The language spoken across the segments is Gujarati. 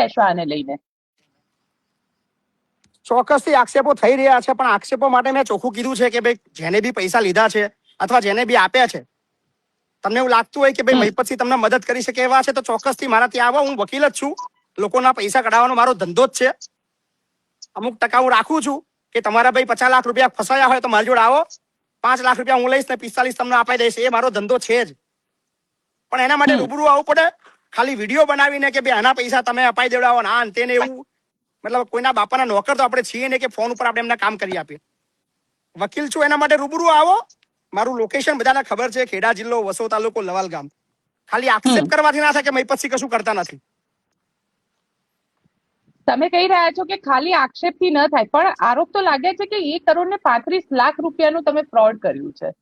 કહેશો આને લઈને? ચોક્કસથી આક્ષેપો થઈ રહ્યા છે, પણ આક્ષેપો માટે મેં ચોખ્ખું કીધું છે કે ભાઈ જેને બી પૈસા લીધા છે અથવા જેને બી આપ્યા છે, તમને એવું લાગતું હોય કે ભાઈ મહિપતસિંહ તમને મદદ કરી શકે એવા છે તો ચોક્કસથી મારા ત્યાં આવો. હું વકીલ જ છું, લોકોના પૈસા કઢાવવાનો મારો ધંધો જ છે. અમુક ટકા હું રાખું છું કે તમારા ભાઈ 50 લાખ રૂપિયા ફસાયા હોય તો મારી જોડે આવો, 5 લાખ રૂપિયા હું લઈશ ને 45 તમને અપાઈ દઈશ. એ મારો ધંધો છે જ. પણ એના માટે રૂબરૂ આવવું પડે. ખાલી વિડીયો બનાવીને કે ભાઈ આના પૈસા તમે અપાઈ દેવડાવો ને આ અંતે ને એવું, મતલબ કોઈના બાપાના નોકર તો આપણે છીએ ને કે ફોન ઉપર આપણે એમને કામ કરી આપીએ. વકીલ છું, એના માટે રૂબરૂ આવો. મારું લોકેશન બધાને ખબર છે, ખેડા જિલ્લો, વસો તાલુકો, લવાલ ગામ. ખાલી આક્ષેપ કરવાથી ના થાય કે મહિપતસિંહ કશું કરતા નથી. તમે કહી રહ્યા છો કે ખાલી આક્ષેપથી ન થાય, પણ આરોપ તો લાગે છે કે 1 કરોડ ને 35 લાખ રૂપિયાનું તમે ફ્રોડ કર્યું છે.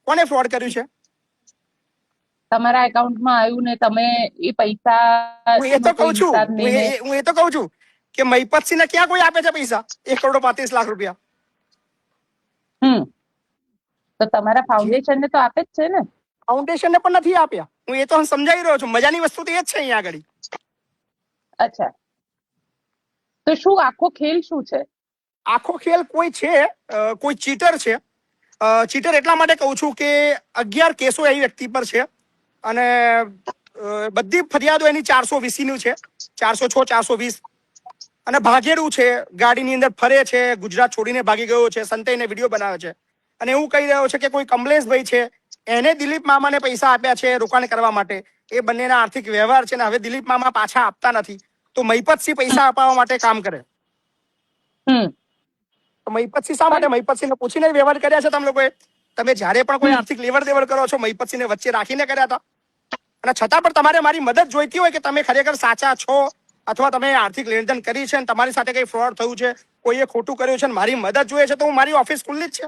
કોને ફ્રોડ કર્યું છે? તમારા એકાઉન્ટમાં આવ્યું ને તમે એ પૈસા હું એ તો કહું છું કે મહિપતસિંહને ક્યાં કોઈ આપે છે પૈસા 1 કરોડ 35 લાખ રૂપિયા? તો તમારા ફાઉન્ડેશનને તો આપે જ છે ને? ફાઉન્ડેશનને પણ નથી આપ્યા. હું એ તો સમજાવી રહ્યો છું. મજાની વસ્તુ તો એ જ છે અહીંયા આગળ. અચ્છા, તો શું આખો ખેલ શું છે? આખો ખેલ કોઈ ચીટર છે. ચીટર એટલા માટે કહું છું કે 11 કેસો એ વ્યક્તિ પર છે અને બધી ફરિયાદો એની 420 નું છે, 406, 420. અને ભાગેડું છે, ગાડીની અંદર ફરે છે, ગુજરાત છોડીને ભાગી ગયો છે, સંતાઈને વિડીયો બનાવે છે અને એવું કહી રહ્યો છે કે કોઈ કમલેશભાઈ છે એને દિલીપ મામાને પૈસા આપ્યા છે રોકાણ કરવા માટે. એ બંનેના આર્થિક વ્યવહાર છે ને હવે દિલીપ મામા પાછા આપતા નથી તો મહિપતસિંહ પૈસા અપાવવા માટે કામ કરે. તો મહિપતસિંહ શા માટે? મહિપતસિંહને પૂછીને વ્યવહાર કર્યા છે તમે લોકોએ? તમે જ્યારે પણ કોઈ આર્થિક લેવડ દેવડ કરો છો મહિપતસિંહને વચ્ચે રાખીને કર્યા હતા. અને છતાં પણ તમારે મારી મદદ જોઈતી હોય કે તમે ખરેખર સાચા છો અથવા તમે આર્થિક લેણદેણ કરી છે અને તમારી સાથે કઈ ફ્રોડ થયું છે, કોઈએ ખોટું કર્યું છે, મારી મદદ જોઈએ છે, તો હું મારી ઓફિસ ખુલ્લી જ છે.